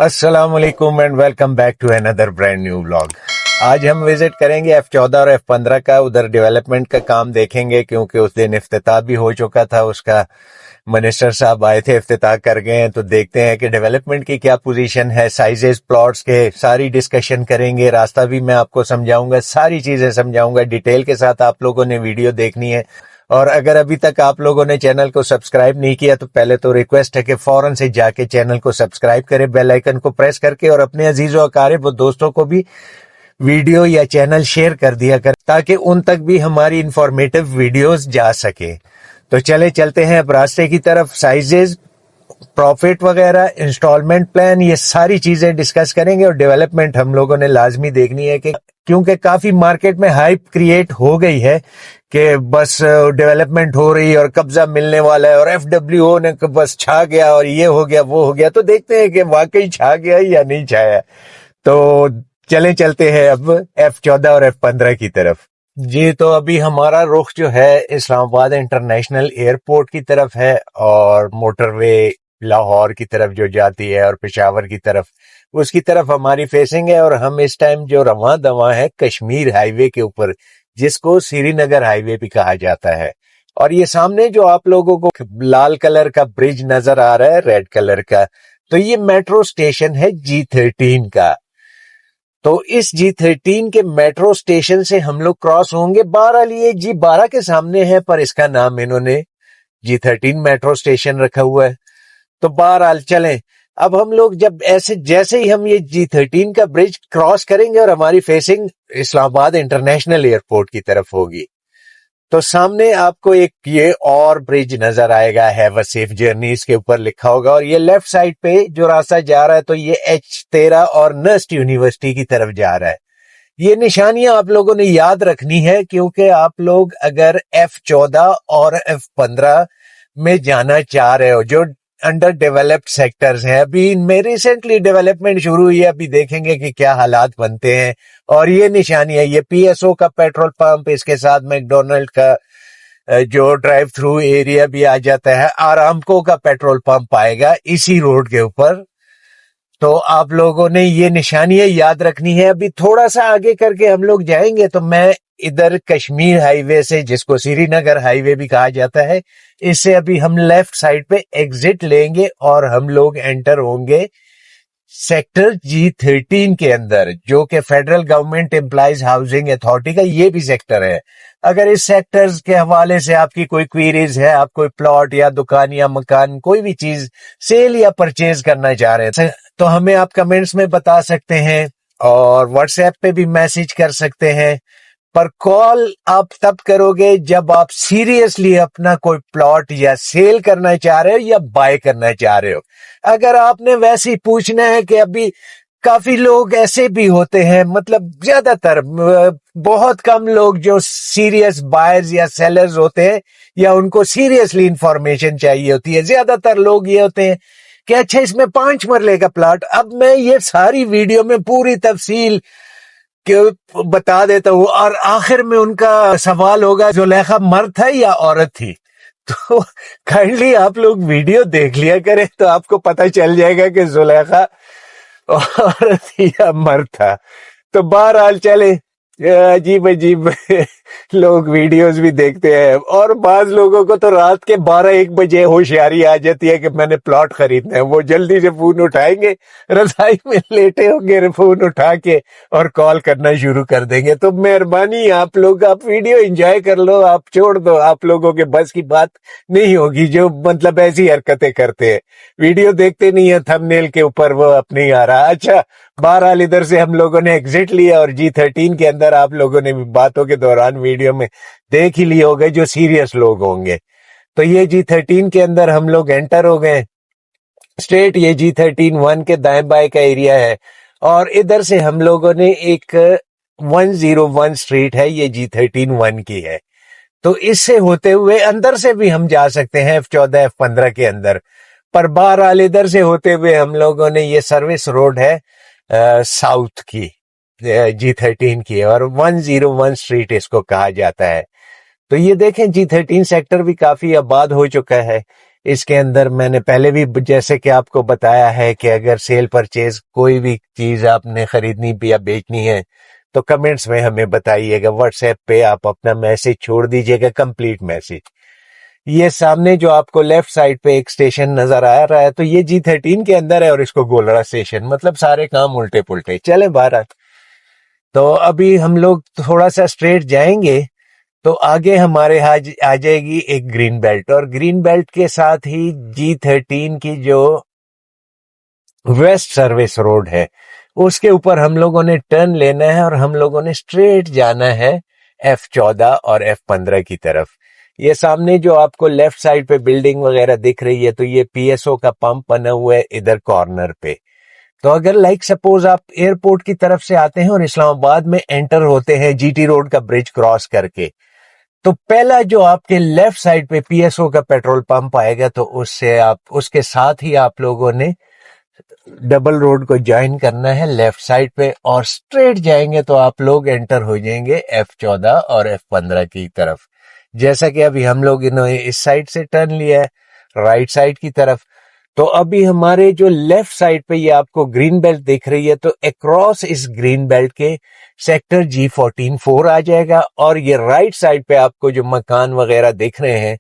अस्सलाम वालेकुम and welcome back to another brand new vlog. आज हम विजिट करेंगे F14 और F15 का, उधर डेवलपमेंट का काम देखेंगे क्योंकि उस दिन इफ्तिताह भी हो चुका था उसका। मिनिस्टर साहब आए थे, इफ्तिताह कर गए हैं, तो देखते हैं कि डेवलपमेंट की क्या पोजीशन है, साइजेस प्लॉट्स के सारी डिस्कशन करेंगे। रास्ता भी मैं आपको समझाऊंगा, सारी चीजें समझाऊंगा डिटेल के साथ। आप लोगों ने वीडियो देखनी है और अगर अभी तक आप लोगों ने चैनल को सब्सक्राइब नहीं किया तो पहले तो रिक्वेस्ट है कि फौरन से जाके चैनल को सब्सक्राइब करें, बेल आइकन को प्रेस करके, और अपने अजीजों अकारिब दोस्तों को भी वीडियो या चैनल शेयर कर दिया कर ताकि उन तक भी हमारी इंफॉर्मेटिव वीडियोस जा सके। तो चलते हैं अब रास्ते की तरफ। साइजेस, प्रॉफिट वगैरह, इंस्टॉलमेंट प्लान, ये सारी चीजें डिस्कस करेंगे। और डेवलपमेंट हम लोगों ने लाजमी देखनी है कि क्योंकि काफी मार्केट में हाइप क्रिएट हो गई है कि बस डेवलपमेंट हो रही है और कब्जा मिलने वाला है और FWO ने बस छा गया और ये हो गया वो हो गया। तो देखते हैं कि वाकई छा गया या नहीं छाया। तो चलते हैं अब F14 और F15 की तरफ। जी, तो अभी हमारा रुख जो है इस्लामाबाद इंटरनेशनल एयरपोर्ट की तरफ है और मोटरवे लाहौर की तरफ जो जाती है और पेशावर की तरफ, उसकी तरफ हमारी फेसिंग है। और हम इस टाइम जो रवां दवा है कश्मीर हाईवे के ऊपर, जिसको श्रीनगर हाईवे भी कहा जाता है। और ये सामने जो आप लोगों को लाल कलर का ब्रिज नजर आ रहा है, रेड कलर का, तो ये मेट्रो स्टेशन है G13 का। तो इस G13 के मेट्रो स्टेशन से हम लोग क्रॉस होंगे। बहरहाल ये G12 के सामने है पर इसका नाम इन्होंने G13 मेट्रो स्टेशन रखा हुआ है। तो बहरहाल चलें, अब हम लोग जब जैसे ही हम ये G13 का ब्रिज क्रॉस करेंगे और हमारी फेसिंग इस्लामाबाद इंटरनेशनल एयरपोर्ट की तरफ होगी, तो सामने आपको एक ये और ब्रिज नजर आएगा, हैव अ सेफ जर्नी इसके ऊपर लिखा होगा। और ये लेफ्ट साइड पे जो रास्ता जा रहा है तो ये H13 और नस्ट यूनिवर्सिटी की तरफ जा रहा है। ये निशानियां आप लोगों ने याद रखनी है क्योंकि आप लोग अगर F14 और F15 में जाना चाह रहे हो, जो अंडर डेवलप्ड सेक्टर्स हैं, अभी इनमें रिसेंटली डेवलपमेंट शुरू हुई है, अभी देखेंगे कि क्या हालात बनते हैं। और ये निशानी है, ये PSO का पेट्रोल पंप, इसके साथ मैकडोनल्ड का जो ड्राइव थ्रू एरिया भी आ जाता है, आरामको का पेट्रोल पंप आएगा इसी रोड के ऊपर। तो आप लोगों ने ये निशानियां याद रखनी है। अभी थोड़ा सा आगे करके हम लोग जाएंगे तो मैं इधर कश्मीर हाईवे से, जिसको श्रीनगर हाईवे भी कहा जाता है, इससे अभी हम लेफ्ट साइड पे एग्जिट लेंगे और हम लोग एंटर होंगे सेक्टर G13 के अंदर, जो कि federal government employees housing authority का ये भी सेक्टर है। अगर इस सेक्टर्स के हवाले से आपकी कोई क्वेरीज है, आप कोई प्लॉट या दुकान या मकान कोई भी चीज सेल या परचेज करना चाह रहे हैं तो हमें आप कमेंट्स में बता सकते हैं और व्हाट्सएप पे भी मैसेज कर सकते हैं। पर कॉल आप तब करोगे जब आप सीरियसली अपना कोई प्लॉट या सेल करना चाह रहे हो या बाय करना चाह रहे हो। अगर आपने वैसे ही पूछना है कि अभी काफी लोग ऐसे भी होते हैं, मतलब ज्यादातर बहुत कम लोग जो सीरियस बायर्स या सेलर्स होते हैं या उनको सीरियसली इंफॉर्मेशन चाहिए होती है, ज्यादातर लोग ये होते हैं कि अच्छा इसमें 5 मरले का प्लॉट। अब मैं ये सारी वीडियो में पूरी तफसील बता देता हूँ और आखिर में उनका सवाल होगा जुलेखा मर्द था या औरत थी। तो काइंडली आप लोग वीडियो देख लिया करें तो आपको पता चल जाएगा कि जुलेखा औरत थी या मर्द था। तो बहरहाल चले, अजीब अजीब लोग वीडियोस भी देखते हैं और बाज लोगों को तो रात के 12-1 बजे होशियारी आ जाती है कि मैंने प्लॉट खरीदना है। वो जल्दी से फोन उठाएंगे, रजाई में लेटे होंगे, फोन उठा के और कॉल करना शुरू कर देंगे। तो मेहरबानी आप लोग, आप वीडियो एंजॉय कर लो, आप छोड़ दो, आप लोगों के बस की बात नहीं होगी जो मतलब ऐसी हरकतें करते हैं। वीडियो देखते नहीं है, थंबनेल के ऊपर वो अपने आ रहा। अच्छा, बहरहाल इधर से हम लोगों ने एग्जिट लिया और G13 के अंदर आप लोगों ने भी बातों के दौरान वीडियो में देख ही लिए होंगे जो सीरियस लोग होंगे। तो ये G13 के अंदर हम लोग एंटर हो गए स्ट्रेट। ये G13 1 के दाएं बाएं का एरिया है और इधर से हम लोगों ने एक 101 स्ट्रीट है, ये G13 1 की है। तो इससे होते हुए अंदर से भी हम जा सकते हैं F14 F15 के अंदर, पर बहरहाल इधर से होते हुए हम लोगों ने, ये सर्विस रोड है साउथ की, G13 की, और 101 स्ट्रीट इसको कहा जाता है। तो ये देखें G13 सेक्टर भी काफी आबाद हो चुका है। इसके अंदर मैंने पहले भी जैसे कि आपको बताया है कि अगर सेल परचेज कोई भी चीज आपने खरीदनी भी या बेचनी है तो कमेंट्स में हमें बताइएगा, व्हाट्सएप पे आप अपना मैसेज छोड़ दीजिएगा, कंप्लीट मैसेज। ये सामने जो आपको लेफ्ट साइड पे एक स्टेशन नजर आ रहा है तो ये G13 के अंदर है और इसको गोलरा स्टेशन, मतलब सारे काम उल्टे पुल्टे चले बाहर। तो अभी हम लोग थोड़ा सा स्ट्रेट जाएंगे तो आगे हमारे आ जाएगी एक ग्रीन बेल्ट, और ग्रीन बेल्ट के साथ ही G13 की जो वेस्ट सर्विस रोड है उसके ऊपर हम लोगों ने टर्न लेना है और हम लोगों ने स्ट्रेट जाना है F14 और F15 की तरफ। ये सामने जो आपको लेफ्ट साइड पे बिल्डिंग वगैरह दिख रही है तो ये PSO का पंप बना हुआ है इधर कॉर्नर पे। तो अगर लाइक सपोज आप एयरपोर्ट की तरफ से आते हैं और इस्लामाबाद में एंटर होते हैं GT रोड का ब्रिज क्रॉस करके, तो पहला जो आपके लेफ्ट साइड पे PSO का पेट्रोल पंप आएगा तो उससे आप उसके साथ ही आप लोगों ने डबल रोड को ज्वाइन करना है लेफ्ट साइड पे और स्ट्रेट जाएंगे तो आप लोग एंटर हो जाएंगे F14 और F15 की तरफ। जैसा कि अभी हम लोग इन्होंने इस साइड से टर्न लिया है राइट साइड की तरफ, तो अभी हमारे जो लेफ्ट साइड पे ये आपको ग्रीन बेल्ट दिख रही है तो अक्रॉस इस ग्रीन बेल्ट के सेक्टर G14-4 आ जाएगा, और ये राइट साइड पे आपको जो मकान वगैरह दिख रहे हैं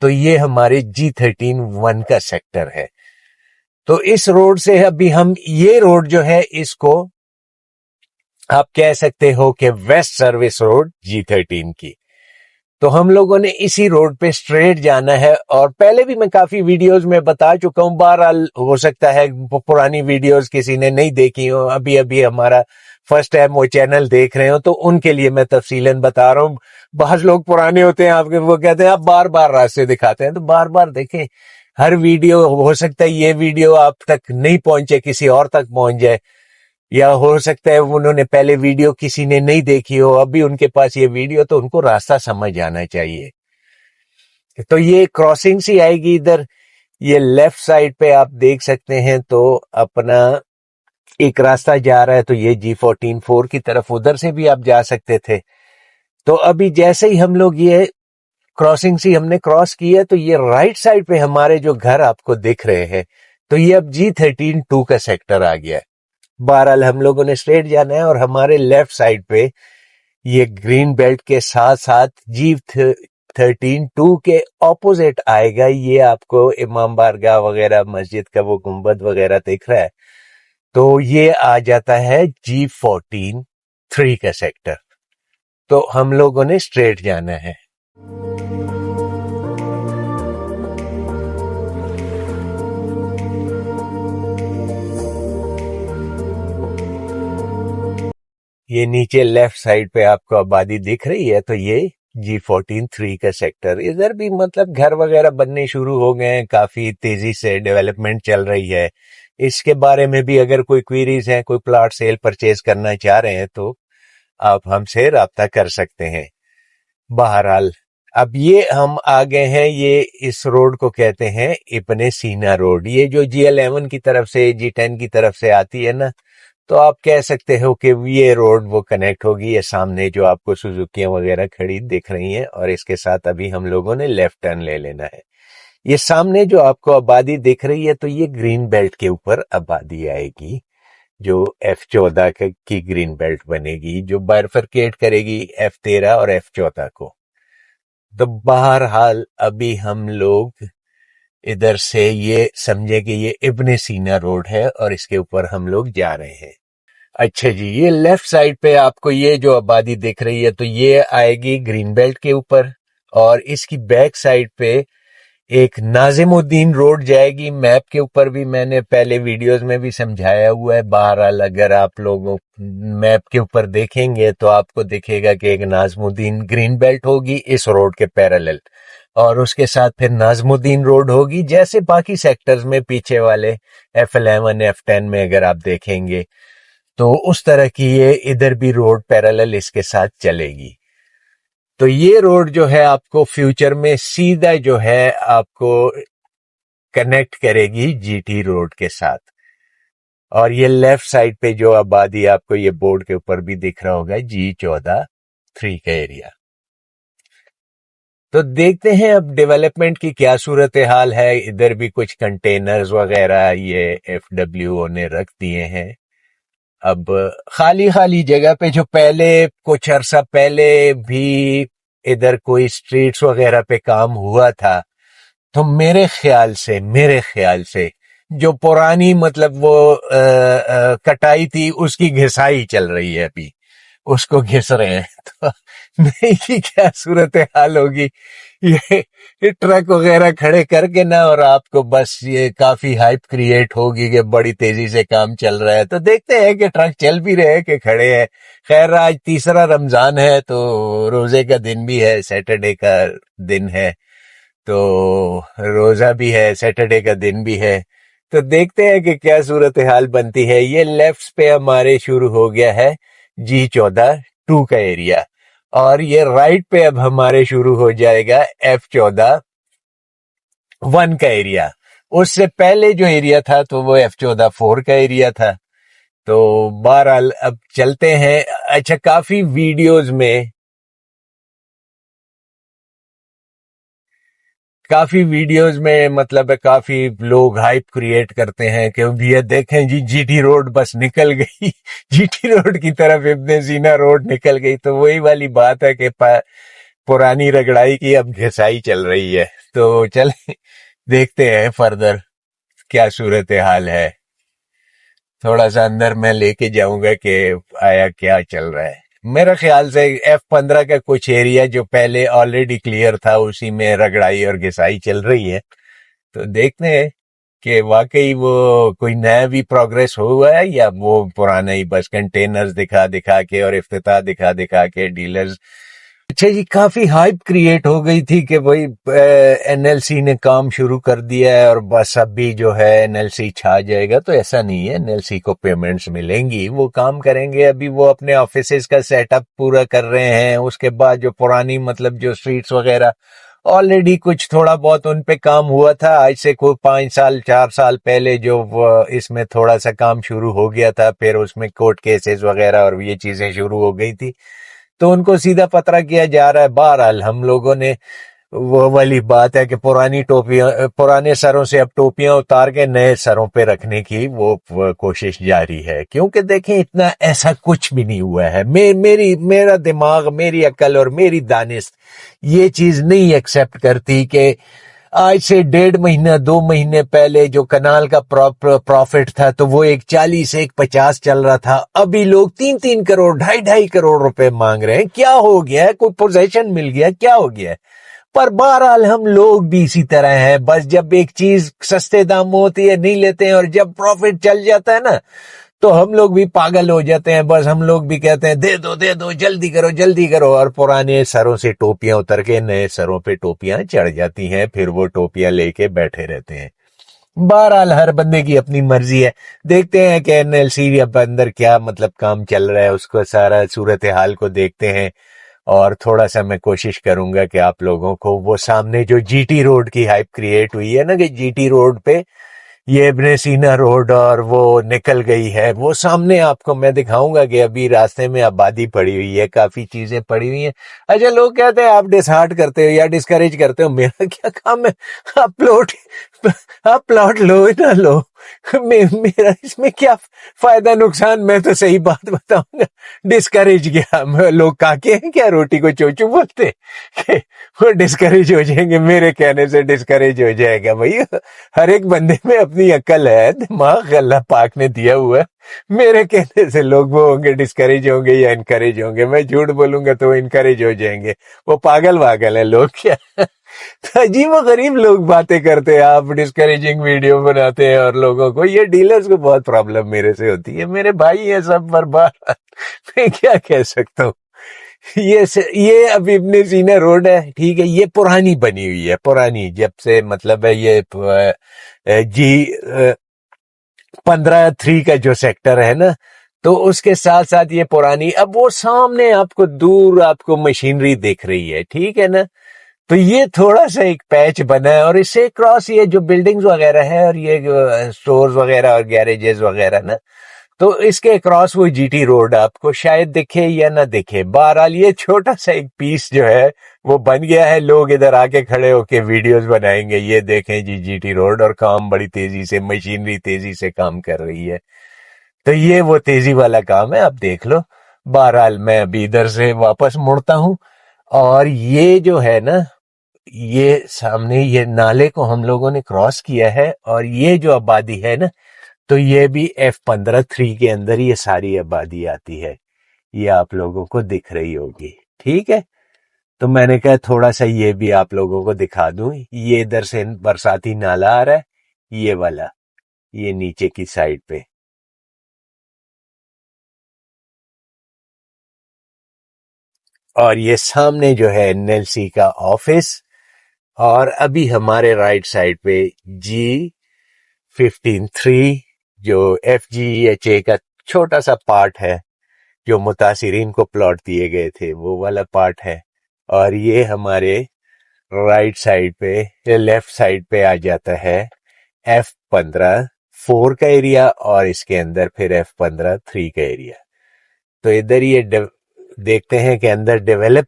तो ये हमारे G13-1 का सेक्टर है। तो इस रोड से अभी हम ये रोड जो है इसको आप कह सकते हो कि वेस्ट सर्विस रोड G13 की। तो हम लोगों ने इसी रोड पे स्ट्रेट जाना है, और पहले भी मैं काफी वीडियोस में बता चुका हूं, बहरहाल हो सकता है पुरानी वीडियोस किसी ने नहीं देखी हो, अभी अभी हमारा फर्स्ट टाइम वो चैनल देख रहे हो तो उनके लिए मैं तफसीलन बता रहा हूं। बहुत लोग पुराने होते हैं आपके, वो कहते हैं आप बार बार रास्ते दिखाते हैं, तो बार बार देखें। हर वीडियो हो सकता है ये वीडियो आप तक नहीं पहुंचे, किसी और तक पहुंच जाए, या हो सकता है उन्होंने पहले वीडियो किसी ने नहीं देखी हो, अभी उनके पास ये वीडियो, तो उनको रास्ता समझ आना चाहिए। तो ये क्रॉसिंग सी आएगी इधर, ये लेफ्ट साइड पे आप देख सकते हैं तो अपना एक रास्ता जा रहा है, तो ये G14-4 की तरफ, उधर से भी आप जा सकते थे। तो अभी जैसे ही हम लोग ये क्रॉसिंग सी हमने क्रॉस की है तो ये राइट साइड पे हमारे जो घर आपको दिख रहे हैं तो ये अब G13-2 का सेक्टर आ गया है। बहरहाल हम लोगों ने स्ट्रेट जाना है और हमारे लेफ्ट साइड पे ये ग्रीन बेल्ट के साथ साथ G13-2 के ऑपोजिट आएगा, ये आपको इमाम बारगाह वगैरह मस्जिद का वो गुंबद वगैरह दिख रहा है, तो ये आ जाता है G14-3 का सेक्टर। तो हम लोगों ने स्ट्रेट जाना है। ये नीचे लेफ्ट साइड पे आपको आबादी दिख रही है तो ये G14-3 का सेक्टर, इधर भी मतलब घर वगैरह बनने शुरू हो गए हैं, काफी तेजी से डेवलपमेंट चल रही है। इसके बारे में भी अगर कोई क्वेरीज है, कोई प्लॉट सेल परचेज करना चाह रहे हैं तो आप हमसे राब्ता कर सकते हैं। बहरहाल अब ये हम आ गए हैं, ये इस रोड को कहते हैं इब्ने सीना रोड। ये जो G11 की तरफ से G10 की तरफ से आती है ना, तो आप कह सकते हो कि ये रोड वो कनेक्ट होगी। ये सामने जो आपको सुजुकियां वगैरह खड़ी दिख रही हैं और इसके साथ अभी हम लोगों ने लेफ्ट टर्न ले लेना है। ये सामने जो आपको आबादी दिख रही है तो ये ग्रीन बेल्ट के ऊपर आबादी आएगी, जो F14 की ग्रीन बेल्ट बनेगी, जो बाइफरकेट करेगी F13 और F14 को। तो बहरहाल अभी हम लोग इधर से ये समझे कि ये इब्ने सीना रोड है और इसके ऊपर हम लोग जा रहे हैं। अच्छा जी, ये लेफ्ट साइड पे आपको ये जो आबादी दिख रही है तो ये आएगी ग्रीन बेल्ट के ऊपर, और इसकी बैक साइड पे एक नाजिमुद्दीन रोड जाएगी। मैप के ऊपर भी मैंने पहले वीडियोस में भी समझाया हुआ है। बहरहाल अगर आप लोगों मैप के ऊपर देखेंगे तो आपको दिखेगा कि एक नाजिमुद्दीन ग्रीन बेल्ट होगी इस रोड के पैरेलल, और उसके साथ फिर नाजिमुद्दीन रोड होगी, जैसे बाकी सेक्टर्स में पीछे वाले F11 F10 में अगर आप देखेंगे तो उस तरह की ये इधर भी रोड पैरेलल इसके साथ चलेगी। तो ये रोड जो है आपको फ्यूचर में सीधा जो है आपको कनेक्ट करेगी GT रोड के साथ। और ये लेफ्ट साइड पे जो आबादी आपको ये बोर्ड के ऊपर भी दिख रहा होगा G14-3 का एरिया। تو دیکھتے ہیں اب ڈیولپمنٹ کی کیا صورتحال ہے. ادھر بھی کچھ کنٹینرز وغیرہ یہ FWO نے رکھ دیے ہیں. اب خالی خالی جگہ پہ جو پہلے کچھ عرصہ پہلے بھی ادھر کوئی اسٹریٹس وغیرہ پہ کام ہوا تھا، تو میرے خیال سے جو پرانی مطلب وہ کٹائی تھی اس کی گھسائی چل رہی ہے ابھی، اس کو گھس رہے ہیں. تو نہیں کی کیا صورتحال ہوگی یہ ٹرک وغیرہ کھڑے کر کے نا، اور آپ کو بس یہ کافی ہائپ کریٹ ہوگی کہ بڑی تیزی سے کام چل رہا ہے. تو دیکھتے ہیں کہ ٹرک چل بھی رہے کہ کھڑے ہیں. خیر آج تیسرا رمضان ہے تو روزے کا دن بھی ہے، سیٹرڈے کا دن ہے، تو روزہ بھی ہے، سیٹرڈے کا دن بھی ہے. تو دیکھتے ہیں کہ کیا صورتحال بنتی ہے. یہ لیفٹ پہ ہمارے شروع ہو گیا ہے G14-2 کا ایریا، اور یہ رائٹ پہ اب ہمارے شروع ہو جائے گا F14-1 کا ایریا. اس سے پہلے جو ایریا تھا تو وہ F14-4 کا ایریا تھا. تو بہرحال اب چلتے ہیں. اچھا کافی ویڈیوز میں مطلب کافی لوگ ہائپ کریٹ کرتے ہیں کہ یہ دیکھیں جی ٹی روڈ بس نکل گئی جی ٹی روڈ کی طرف ابن سینا روڈ نکل گئی. تو وہی والی بات ہے کہ پرانی رگڑائی کی اب گھسائی چل رہی ہے. تو چلیں دیکھتے ہیں فردر کیا صورتحال ہے. تھوڑا سا اندر میں لے کے جاؤں گا کہ آیا کیا چل رہا ہے. میرے خیال سے F15 کا کچھ ایریا جو پہلے آلریڈی کلیئر تھا اسی میں رگڑائی اور گھسائی چل رہی ہے. تو دیکھتے ہیں کہ واقعی وہ کوئی نیا بھی پروگریس ہوا ہے یا وہ پرانا ہی بس کنٹینرز دکھا کے اور افتتاح دکھا کے ڈیلرز. اچھا جی کافی ہائپ کریٹ ہو گئی تھی کہ وہی NLC نے کام شروع کر دیا ہے اور بس اب بھی جو ہے NLC چھا جائے گا. تو ایسا نہیں ہے، NLC کو پیمنٹس ملیں گی، وہ کام کریں گے. ابھی وہ اپنے آفیسز کا سیٹ اپ پورا کر رہے ہیں. اس کے بعد جو پرانی مطلب جو اسٹریٹس وغیرہ آلریڈی کچھ تھوڑا بہت ان پہ کام ہوا تھا آج سے کوئی 4 سال پہلے، جو اس میں تھوڑا سا کام شروع ہو گیا تھا. پھر اس میں کورٹ کیسز وغیرہ اور یہ چیزیں شروع ہو گئی تھی تو ان کو سیدھا پترا کیا جا رہا ہے. بہرحال ہم لوگوں نے وہ والی بات ہے کہ پرانے سروں سے اب ٹوپیاں اتار کے نئے سروں پہ رکھنے کی وہ کوشش جاری ہے. کیونکہ دیکھیں اتنا ایسا کچھ بھی نہیں ہوا ہے. میرا دماغ، میری عقل اور میری دانست یہ چیز نہیں ایکسپٹ کرتی کہ آج سے 1.5 مہینہ 2 مہینے پہلے جو کنال کا پروفٹ تھا تو وہ 1.40 1.50 چل رہا تھا. ابھی لوگ 3 کروڑ 2.5 کروڑ روپے مانگ رہے ہیں. کیا ہو گیا ہے؟ کوئی پوزیشن مل گیا؟ کیا ہو گیا ہے؟ پر بہرحال ہم لوگ بھی اسی طرح ہیں. بس جب ایک چیز سستے دام میں ہوتی ہے نہیں لیتے ہیں، اور جب پروفٹ چل جاتا ہے نا تو ہم لوگ بھی پاگل ہو جاتے ہیں. بس ہم لوگ بھی کہتے ہیں دے دو جلدی کرو، اور پرانے سروں سے ٹوپیاں اتر کے نئے سروں پہ ٹوپیاں چڑھ جاتی ہیں. پھر وہ ٹوپیاں لے کے بیٹھے رہتے ہیں. بہرحال ہر بندے کی اپنی مرضی ہے. دیکھتے ہیں کہ NLC اب اندر کیا مطلب کام چل رہا ہے، اس کو سارا صورتحال کو دیکھتے ہیں. اور تھوڑا سا میں کوشش کروں گا کہ آپ لوگوں کو وہ سامنے جو جی ٹی روڈ کی ہائپ کریٹ ہوئی ہے نا کہ جی ٹی روڈ پہ یہ ابن سینا روڈ اور وہ نکل گئی ہے، وہ سامنے آپ کو میں دکھاؤں گا کہ ابھی راستے میں آبادی پڑی ہوئی ہے، کافی چیزیں پڑی ہوئی ہیں. اچھا لوگ کہتے ہیں آپ ڈسہارٹ کرتے ہو یا ڈسکریج کرتے ہو. میرا کیا کام ہے؟ آپ پلاٹ لو نہ لو، میرا اس میں کیا فائدہ نقصان. میں تو صحیح بات بتاؤں گا. ڈسکریج کیا؟ لوگ کاکے ہیں کیا روٹی کو چوچو بولتے کہ وہ ڈسکریج ہو جائیں گے؟ میرے کہنے سے ڈسکریج ہو جائے گا؟ بھائی ہر ایک بندے میں اپنی عقل ہے، دماغ اللہ پاک نے دیا ہوا ہے. میرے کہنے سے لوگ وہ ہوں گے ڈسکریج ہوں گے یا انکریج ہوں گے؟ میں جھوٹ بولوں گا تو وہ انکریج ہو جائیں گے. وہ پاگل ہیں لوگ کیا. عجیب و غریب لوگ باتیں کرتے ہیں. آپ ڈسکریجنگ ویڈیو بناتے ہیں اور لوگوں کو، یہ ڈیلرز کو بہت پرابلم میرے سے ہوتی ہے. میرے بھائی ہیں سب برباد. میں کیا کہہ سکتا ہوں. یہ اب ابن سینا روڈ ہے، ٹھیک ہے. یہ پرانی بنی ہوئی ہے، پرانی جب سے مطلب ہے یہ G15-3 کا جو سیکٹر ہے نا، تو اس کے ساتھ ساتھ یہ پرانی. اب وہ سامنے آپ کو دور آپ کو مشینری دیکھ رہی ہے، ٹھیک ہے نا. تو یہ تھوڑا سا ایک پیچ بنا ہے اور اس سے کراس یہ جو بلڈنگز وغیرہ ہے اور یہ سٹورز وغیرہ اور گیریجز وغیرہ نا، تو इसके अक्रॉस वो जीटी रोड आपको शायद दिखे या ना दिखे। बहरहाल ये छोटा सा एक पीस जो है वो बन गया है। लोग इधर आके खड़े होके वीडियोस बनाएंगे, ये देखें जी जीटी रोड, और काम बड़ी तेजी से, मशीनरी तेजी से काम कर रही है। तो ये वो तेजी वाला काम है, आप देख लो। बहरहाल मैं अभी इधर से वापस मुड़ता हूँ, और ये जो है ना, ये सामने ये नाले को हम लोगों ने क्रॉस किया है, और ये जो आबादी है ना, तो ये भी F15 के अंदर ये सारी आबादी आती है। ये आप लोगों को दिख रही होगी, ठीक है। तो मैंने कहा थोड़ा सा ये भी आप लोगों को दिखा दूं। ये इधर से बरसाती नाला आ रहा है, ये वाला, ये नीचे की साइड पे, और ये सामने जो है एनएलसी का ऑफिस, और अभी हमारे राइट साइड पे G15-3 जो FGEHA का छोटा सा पार्ट है, जो मुतासिरीन को प्लॉट दिए गए थे, वो वाला पार्ट है। और ये हमारे राइट साइड पे, लेफ्ट साइड पे आ जाता है F15-4 का एरिया, और इसके अंदर फिर F15-3 का एरिया। तो इधर ये देखते हैं कि अंदर डेवलप,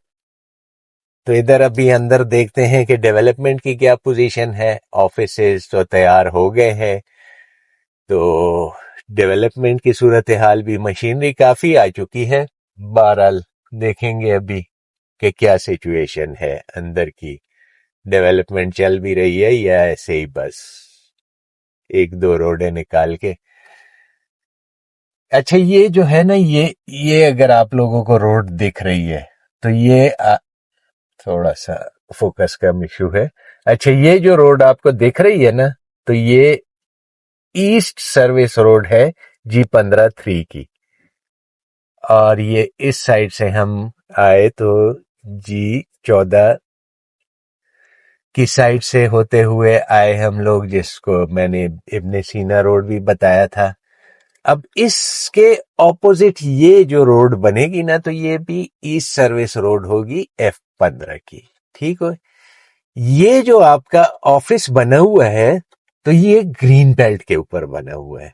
तो इधर अभी अंदर देखते हैं कि डेवलपमेंट की क्या पोजीशन है। ऑफिसेज तो तैयार हो गए हैं, तो डेवलपमेंट की सूरत हाल भी, मशीनरी काफी आ चुकी है। बहरहाल देखेंगे अभी कि क्या सिचुएशन है अंदर की, डेवलपमेंट चल भी रही है या ऐसे ही बस एक दो रोडें निकाल के। अच्छा, ये जो है ना, ये अगर आप लोगों को रोड दिख रही है तो ये थोड़ा सा फोकस का इशू है। अच्छा, ये जो रोड आपको दिख रही है ना, तो ये ईस्ट सर्विस रोड है G15-3 की, और ये इस साइड से हम आए तो G14 की साइड से होते हुए आए हम लोग, जिसको मैंने इब्ने सीना रोड भी बताया था। अब इसके ऑपोजिट ये जो रोड बनेगी ना, तो ये भी ईस्ट सर्विस रोड होगी F15 की, ठीक है। ये जो आपका ऑफिस बना हुआ है, तो ये ग्रीन बेल्ट के ऊपर बना हुआ है,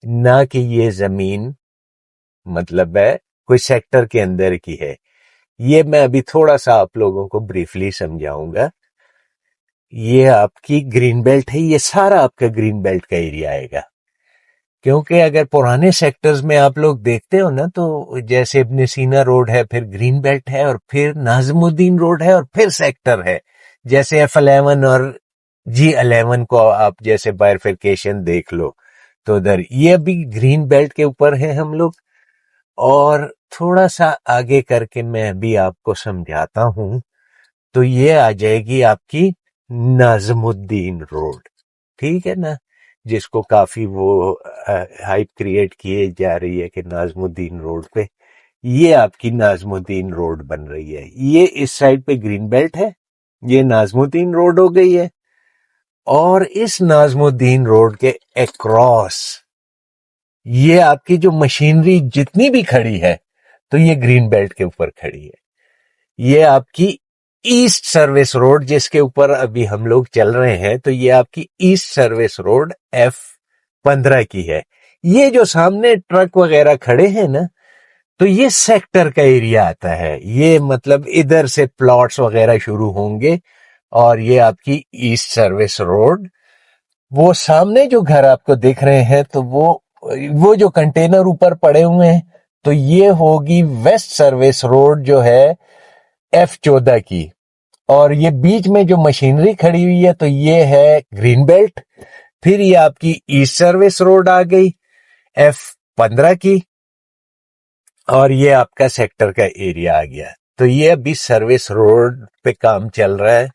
ना कि ये जमीन मतलब है कोई सेक्टर के अंदर की है। ये मैं अभी थोड़ा सा आप लोगों को ब्रीफली समझाऊंगा। ये आपकी ग्रीन बेल्ट है, ये सारा आपका ग्रीन बेल्ट का एरिया आएगा। क्योंकि अगर पुराने सेक्टर्स में आप लोग देखते हो ना, तो जैसे इब्ने सीना रोड है, फिर ग्रीन बेल्ट है, और फिर नाज़मुद्दीन रोड है, और फिर सेक्टर है। जैसे F11 और G11 को आप जैसे बाइफरकेशन देख लो, तो उधर ये अभी ग्रीन बेल्ट के ऊपर है हम लोग। और थोड़ा सा आगे करके मैं अभी आपको समझाता हूं, तो ये आ जाएगी आपकी नाज़मुद्दीन रोड, ठीक है ना, जिसको काफी वो हाइप क्रिएट किए जा रही है कि नाज़मुद्दीन रोड पे, ये आपकी नाज़मुद्दीन रोड बन रही है। ये इस साइड पे ग्रीन बेल्ट है, ये नाज़मुद्दीन रोड हो गई है, और इस नाज़मुद्दीन रोड के अक्रॉस ये आपकी जो मशीनरी जितनी भी खड़ी है, तो ये ग्रीन बेल्ट के ऊपर खड़ी है। ये आपकी ईस्ट सर्विस रोड, जिसके ऊपर अभी हम लोग चल रहे हैं, तो ये आपकी ईस्ट सर्विस रोड F15 की है। ये जो सामने ट्रक वगैरह खड़े हैं ना, तो ये सेक्टर का एरिया आता है। ये मतलब इधर से प्लॉट्स वगैरह शुरू होंगे, और ये आपकी ईस्ट सर्विस रोड, वो सामने जो घर आपको दिख रहे हैं, तो वो जो कंटेनर ऊपर पड़े हुए हैं, तो ये होगी वेस्ट सर्विस रोड जो है F14 की। और ये बीच में जो मशीनरी खड़ी हुई है, तो ये है ग्रीन बेल्ट। फिर ये आपकी ईस्ट सर्विस रोड आ गई F15 की, और ये आपका सेक्टर का एरिया आ गया। तो ये अभी सर्विस रोड पे काम चल रहा है।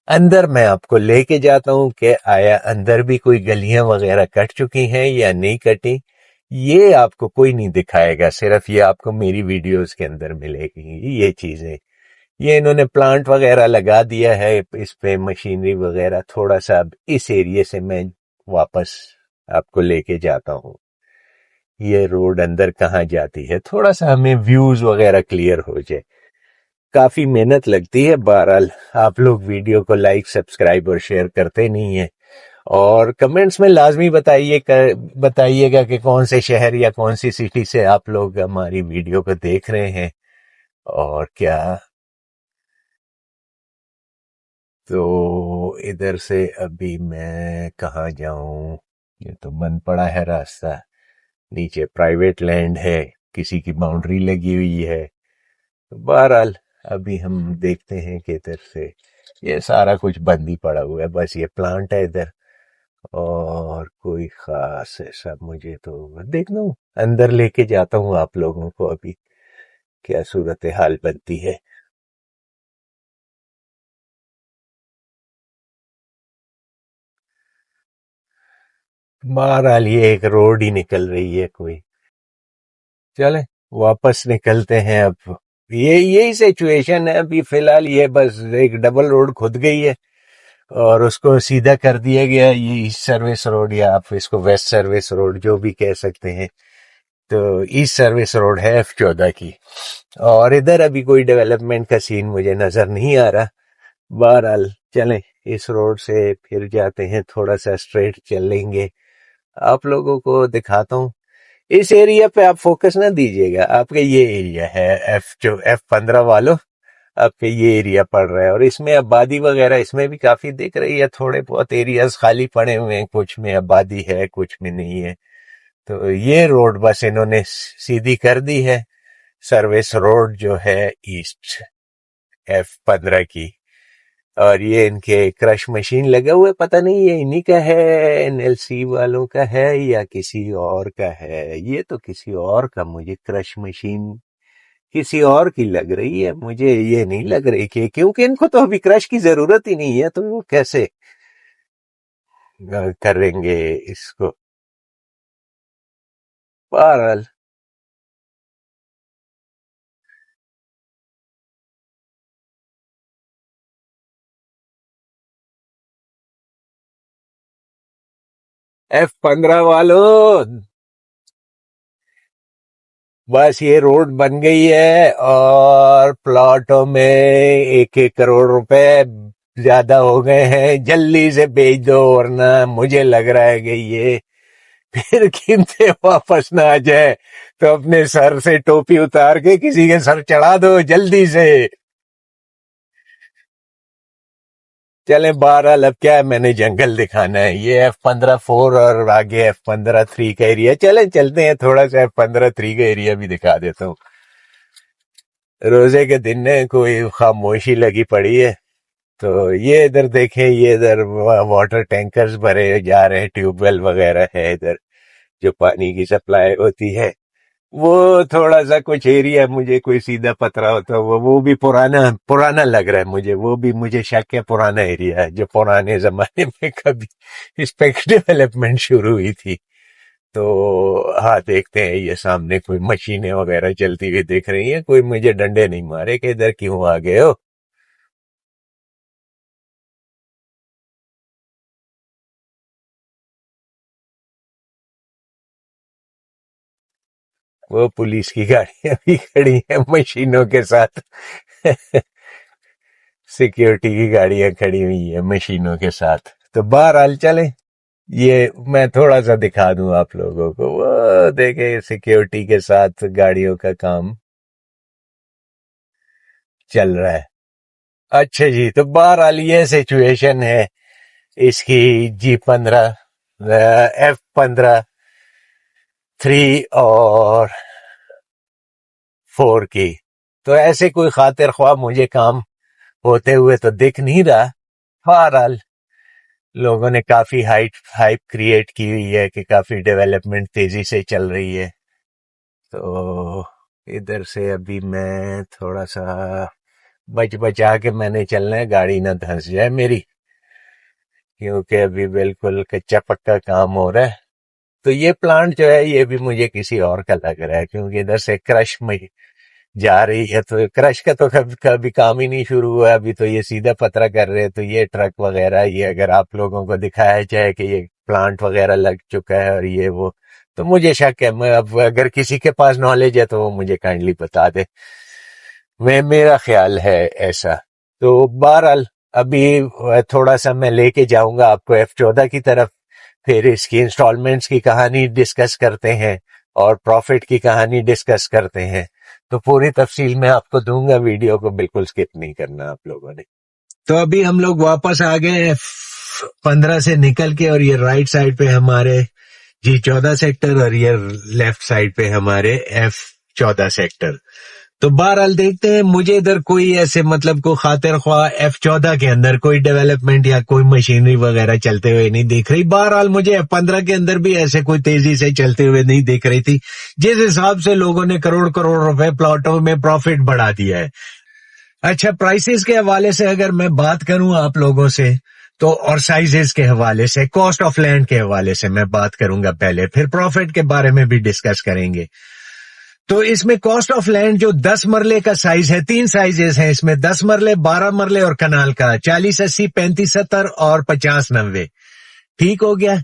अंदर मैं आपको लेके जाता हूं कि आया अंदर भी कोई गलियां वगैरह कट चुकी हैं या नहीं कटी, ये आपको कोई नहीं दिखाएगा, सिर्फ ये आपको मेरी वीडियोस के अंदर मिलेगी ये चीजें। ये इन्होंने प्लांट वगैरह लगा दिया है इस पे, मशीनरी वगैरह। थोड़ा सा अब इस एरिया से मैं वापस आपको लेके जाता हूं। ये रोड अंदर कहाँ जाती है, थोड़ा सा हमें व्यूज वगैरह क्लियर हो जाए। काफी मेहनत लगती है। बहरहाल आप लोग वीडियो को लाइक, सब्सक्राइब और शेयर करते नहीं है, اور کمنٹس میں لازمی بتائیے گا کہ کون سے شہر یا کون سی سٹی سے آپ لوگ ہماری ویڈیو کو دیکھ رہے ہیں اور کیا. تو ادھر سے ابھی میں کہاں جاؤں؟ یہ تو بند پڑا ہے راستہ. نیچے پرائیویٹ لینڈ ہے, کسی کی باؤنڈری لگی ہوئی ہے. بہرحال ابھی ہم دیکھتے ہیں کہ ادھر سے یہ سارا کچھ بند ہی پڑا ہوا ہے, بس یہ پلانٹ ہے ادھر, اور کوئی خاص ایسا مجھے تو دیکھنا ہوں. اندر لے کے جاتا ہوں آپ لوگوں کو ابھی کیا صورتحال بنتی ہے. بہرحال یہ ایک روڈ ہی نکل رہی ہے کوئی. چلیں واپس نکلتے ہیں اب. یہی سچویشن ہے ابھی فی الحال. یہ بس ایک ڈبل روڈ کھد گئی ہے اور اس کو سیدھا کر دیا گیا. یہ ایسٹ سروس روڈ, یا آپ اس کو ویسٹ سروس روڈ جو بھی کہہ سکتے ہیں. تو ایسٹ سروس روڈ ہے F14 کی, اور ادھر ابھی کوئی ڈیولپمنٹ کا سین مجھے نظر نہیں آ رہا. بہرحال چلیں اس روڈ سے پھر جاتے ہیں, تھوڑا سا اسٹریٹ چلیں گے, آپ لوگوں کو دکھاتا ہوں. اس ایریا پہ آپ فوکس نہ دیجیے گا, آپ کا یہ ایریا ہے F15 والوں, آپ کا یہ ایریا پڑ رہا ہے, اور اس میں آبادی وغیرہ اس میں بھی کافی دکھ رہی ہے. تھوڑے بہت ایریاز خالی پڑے ہوئے ہیں, کچھ میں آبادی ہے کچھ میں نہیں ہے. تو یہ روڈ بس انہوں نے سیدھی کر دی ہے, سروس روڈ جو ہے ایسٹ F15 کی. اور یہ ان کے کرش مشین لگا ہوا ہے, پتہ نہیں یہ انہی کا ہے, NLC والوں کا ہے یا کسی اور کا ہے. یہ تو کسی اور کا, مجھے کرش مشین کسی اور کی لگ رہی ہے. مجھے یہ نہیں لگ رہی کہ, کیونکہ ان کو تو ابھی کرش کی ضرورت ہی نہیں ہے, تو وہ کیسے کریں گے اس کو. بہرحال F15 والوں, بس یہ روڈ بن گئی ہے اور پلاٹوں میں 1-1 کروڑ روپے زیادہ ہو گئے ہیں. جلدی سے بیچ دو, ورنہ مجھے لگ رہا ہے کہ یہ پھر قیمتیں واپس نہ آ جائے, تو اپنے سر سے ٹوپی اتار کے کسی کے سر چڑھا دو جلدی سے. چلیں بہرحال اب کیا ہے, میں نے جنگل دکھانا ہے. یہ F15-4 اور آگے F15-3 کا ایریا. چلیں چلتے ہیں, تھوڑا سا F15-3 کا ایریا بھی دکھا دیتا ہوں. روزے کے دن نے کوئی خاموشی لگی پڑی ہے. تو یہ ادھر دیکھیں, یہ ادھر واٹر ٹینکرز بھرے جا رہے ہیں, ٹیوب ویل وغیرہ ہے ادھر جو پانی کی سپلائی ہوتی ہے. وہ تھوڑا سا کچھ ایریا مجھے کوئی سیدھا پتھرا ہوتا, وہ بھی پرانا لگ رہا ہے مجھے. وہ بھی مجھے شک ہے پرانا ایریا ہے, جو پرانے زمانے میں کبھی اس پہ ڈیولپمنٹ شروع ہوئی تھی. تو ہاں دیکھتے ہیں, یہ سامنے کوئی مشینیں وغیرہ چلتی ہوئی دیکھ رہی ہیں. کوئی مجھے ڈنڈے نہیں مارے کہ ادھر کیوں آ گئے ہو. وہ پولیس کی گاڑیاں بھی کھڑی ہیں مشینوں کے ساتھ. سیکیورٹی کی گاڑیاں کھڑی ہوئی ہیں مشینوں کے ساتھ. تو بہرحال چلیں, یہ میں تھوڑا سا دکھا دوں آپ لوگوں کو. وہ دیکھیں سیکیورٹی کے ساتھ گاڑیوں کا کام چل رہا ہے. اچھا جی, تو بہرحال یہ سچویشن ہے اس کی F15-3 اور 4 کی. تو ایسے کوئی خاطر خواہ مجھے کام ہوتے ہوئے تو دکھ نہیں رہا. بہرحال لوگوں نے کافی ہائپ کریٹ کی ہوئی ہے کہ کافی ڈیولپمنٹ تیزی سے چل رہی ہے. تو ادھر سے ابھی میں تھوڑا سا بچا کے میں نے چلنا ہے, گاڑی نہ دھنس جائے میری, کیونکہ ابھی بالکل کچا پکا کام ہو رہا ہے. تو یہ پلانٹ جو ہے یہ بھی مجھے کسی اور کا لگ رہا ہے, کیونکہ ادھر سے کرش میں جا رہی ہے. تو کرش کا تو کبھی کام ہی نہیں شروع ہوا, ابھی تو یہ سیدھا پتھرا کر رہے. تو یہ ٹرک وغیرہ, یہ اگر آپ لوگوں کو دکھایا جائے کہ یہ پلانٹ وغیرہ لگ چکا ہے اور یہ وہ, تو مجھے شک ہے. میں اب اگر کسی کے پاس نالج ہے تو وہ مجھے کائنڈلی بتا دے. میرا خیال ہے ایسا. تو بہرحال अभी थोड़ा सा मैं लेके जाऊंगा आपको F14 की तरफ, फिर इसकी इंस्टॉलमेंट्स की कहानी डिस्कस करते हैं और प्रॉफिट की कहानी डिस्कस करते हैं। तो पूरी तफसील मैं आपको दूंगा, वीडियो को बिल्कुल स्किप नहीं करना आप लोगों ने। तो अभी हम लोग वापस आ गए F15 से निकल के, और ये राइट साइड पे हमारे G14 सेक्टर और ये लेफ्ट साइड पे हमारे F14 सेक्टर। तो बहरहाल देखते हैं, मुझे इधर कोई ऐसे मतलब को खातिर ख्वाह F14 के अंदर कोई डेवलपमेंट या कोई मशीनरी वगैरह चलते हुए नहीं दिख रही। बहरहाल मुझे F15 के अंदर भी ऐसे कोई तेजी से चलते हुए नहीं दिख रही थी, जिस हिसाब से लोगों ने करोड़ करोड़ रुपए प्लॉटों में प्रॉफिट बढ़ा दिया है। अच्छा, प्राइसेस के हवाले से अगर मैं बात करूं आप लोगों से, तो और साइजेस के हवाले से, कॉस्ट ऑफ लैंड के हवाले से मैं बात करूंगा पहले, फिर प्रॉफिट के बारे में भी डिस्कस करेंगे। तो इसमें कॉस्ट ऑफ लैंड जो 10 मरले का साइज है, 3 साइजेस हैं इसमें, 10 मरले, 12 मरले और कनाल का, 40, 80, 35, 70 और 50, 90। ठीक हो गया।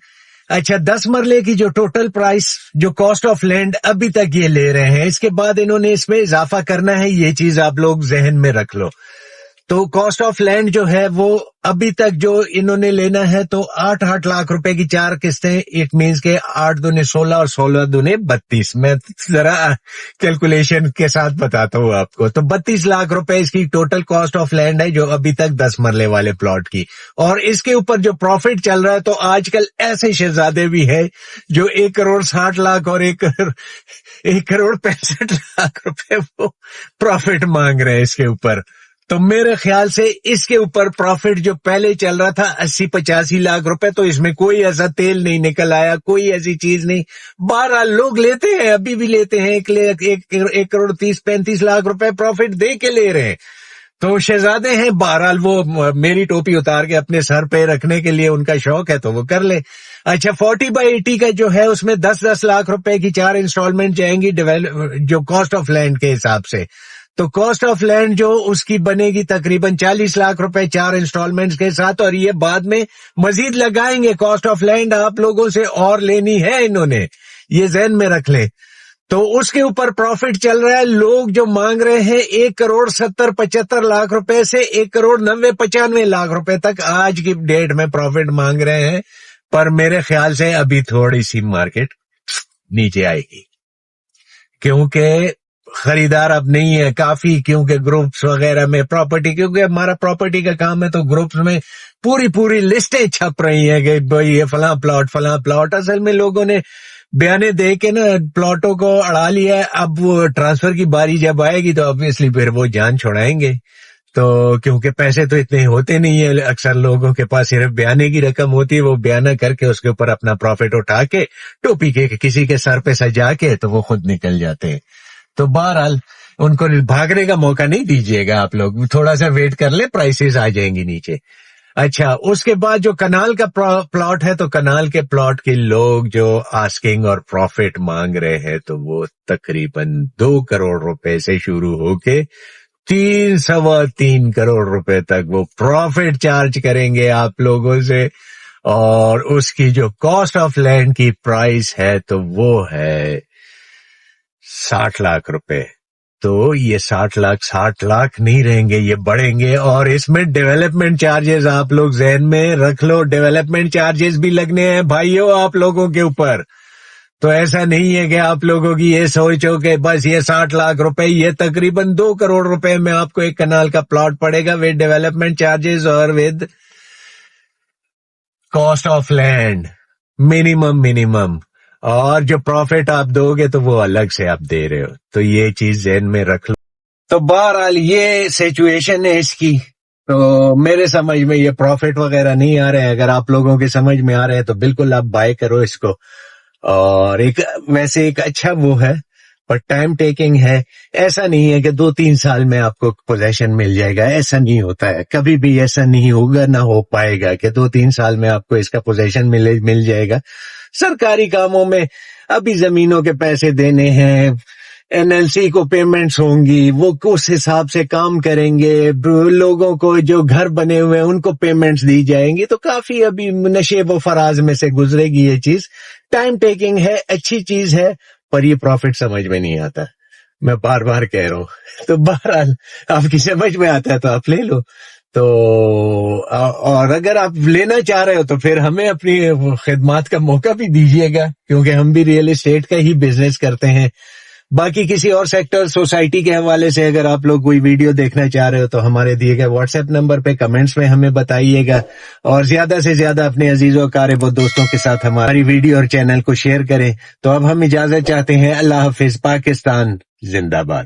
अच्छा, 10 मरले की जो टोटल प्राइस, जो कॉस्ट ऑफ लैंड अभी तक ये ले रहे हैं, इसके बाद इन्होंने इसमें इजाफा करना है, ये चीज आप लोग जहन में रख लो। तो कॉस्ट ऑफ लैंड जो है वो अभी तक जो इन्होंने लेना है, तो 8 लाख रुपए की 4 किस्तें, इट मींस के 8 दूने 16 और 16 दूने 32। मैं जरा कैलकुलेशन के साथ बताता हूँ आपको। तो 32 लाख रुपए इसकी टोटल कॉस्ट ऑफ लैंड है, जो अभी तक 10 मरले वाले प्लॉट की। और इसके ऊपर जो प्रॉफिट चल रहा है, तो आजकल ऐसे शहजादे भी है जो 1 करोड़ 60 लाख और 1 करोड़ 65 लाख रुपए वो प्रॉफिट मांग रहे हैं इसके ऊपर। तो मेरे ख्याल से इसके ऊपर प्रॉफिट जो पहले चल रहा था 80-85 लाख रुपए, तो इसमें कोई ऐसा तेल नहीं निकल आया, कोई ऐसी चीज नहीं। 12 लोग लेते हैं, अभी भी लेते हैं, 1 करोड़ 30-35 लाख रुपए प्रॉफिट दे के ले रहे हैं। तो शहजादे हैं, बहरहाल वो मेरी टोपी उतार के अपने सर पे रखने के लिए उनका शौक है तो वो कर ले। अच्छा, 40/80 का जो है उसमें 10-10 लाख रुपए की 4 इंस्टॉलमेंट जाएंगी जो कॉस्ट ऑफ लैंड के हिसाब से। तो कॉस्ट ऑफ लैंड जो उसकी बनेगी तकरीबन 40 लाख रुपए 4 इंस्टॉलमेंट्स के साथ, और ये बाद में मजीद लगाएंगे। कॉस्ट ऑफ लैंड आप लोगों से और लेनी है इन्होंने, ये जहन में रख ले। तो उसके ऊपर प्रॉफिट चल रहा है, लोग जो मांग रहे हैं 1 करोड़ 70-75 लाख रुपए से 1 करोड़ 90-95 लाख रुपए तक आज की डेट में प्रॉफिट मांग रहे हैं। पर मेरे ख्याल से अभी थोड़ी सी मार्केट नीचे आएगी, क्योंकि खरीदार अब नहीं है काफी, क्योंकि ग्रुप्स वगैरह में प्रॉपर्टी, क्योंकि हमारा प्रॉपर्टी का काम है, तो ग्रुप्स में पूरी लिस्टें छप रही हैं कि भाई ये फलां प्लॉट। असल में लोगों ने बयाने दे के ना प्लॉटों को अड़ा लिया है। अब वो ट्रांसफर की बारी जब आएगी तो ऑब्वियसली फिर वो जान छुड़ाएंगे। तो क्योंकि पैसे तो इतने होते नहीं है, अक्सर लोगों के पास सिर्फ बयाने की रकम होती है, वो बयाना करके उसके ऊपर अपना प्रॉफिट उठा के टोपी के किसी के सर पे सजा के तो वो खुद निकल जाते हैं। तो बहरहाल उनको भागने का मौका नहीं दीजिएगा आप लोग, थोड़ा सा वेट कर ले, प्राइसेस आ जाएंगी नीचे। अच्छा, उसके बाद जो कनाल का प्लॉट है, तो कनाल के प्लॉट के लोग जो आस्किंग और प्रॉफिट मांग रहे हैं, तो वो तकरीबन 2 करोड़ रुपए से शुरू होके 3-3.25 करोड़ रुपए तक वो प्रॉफिट चार्ज करेंगे आप लोगों से। और उसकी जो कॉस्ट ऑफ लैंड की प्राइस है, तो वो है 60 लाख रुपए। तो ये 60 लाख नहीं रहेंगे, ये बढ़ेंगे। और इसमें डेवलपमेंट चार्जेस आप लोग जहन में रख लो, डेवलपमेंट चार्जेस भी लगने हैं भाइयों आप लोगों के ऊपर। तो ऐसा नहीं है कि आप लोगों की ये सोचो कि बस ये 60 लाख रुपए, ये तकरीबन 2 करोड़ रुपए में आपको एक कनाल का प्लॉट पड़ेगा, विद डेवलपमेंट चार्जेस और with cost of land minimum. और जो प्रॉफिट आप दोगे तो वो अलग से आप दे रहे हो, तो ये चीज जहन में रख लो। तो बहरहाल ये सिचुएशन है इसकी। तो मेरे समझ में ये प्रॉफिट वगैरह नहीं आ रहे हैं, अगर आप लोगों के समझ में आ रहे हैं तो बिल्कुल आप बाय करो इसको। और वैसे एक अच्छा वो है, पर टाइम टेकिंग है। ऐसा नहीं है कि 2-3 साल में आपको पोजीशन मिल जाएगा, ऐसा नहीं होता है, कभी भी ऐसा नहीं होगा, ना हो पाएगा कि 2-3 साल में आपको इसका पोजीशन मिल जाएगा। सरकारी कामों में अभी जमीनों के पैसे देने हैं, एनएलसी को पेमेंट्स होंगी, वो उस हिसाब से काम करेंगे, लोगों को जो घर बने हुए हैं उनको पेमेंट्स दी जाएंगी। तो काफी अभी नशेब व फराज में से गुजरेगी ये चीज। टाइम टेकिंग है, अच्छी चीज है, पर ये प्रॉफिट समझ में नहीं आता, मैं बार बार कह रहा हूं। तो बहरहाल आपकी समझ में आता है तो आप ले लो, تو اور اگر آپ لینا چاہ رہے ہو تو پھر ہمیں اپنی خدمات کا موقع بھی دیجیے گا، کیونکہ ہم بھی ریئل اسٹیٹ کا ہی بزنس کرتے ہیں۔ باقی کسی اور سیکٹر سوسائٹی کے حوالے سے اگر آپ لوگ کوئی ویڈیو دیکھنا چاہ رہے ہو تو ہمارے دیے گئے واٹس ایپ نمبر پہ کمنٹس میں ہمیں بتائیے گا، اور زیادہ سے زیادہ اپنے عزیزوں اقارب و دوستوں کے ساتھ ہماری ویڈیو اور چینل کو شیئر کریں۔ تو اب ہم اجازت چاہتے ہیں، اللہ حافظ، پاکستان زندہ باد۔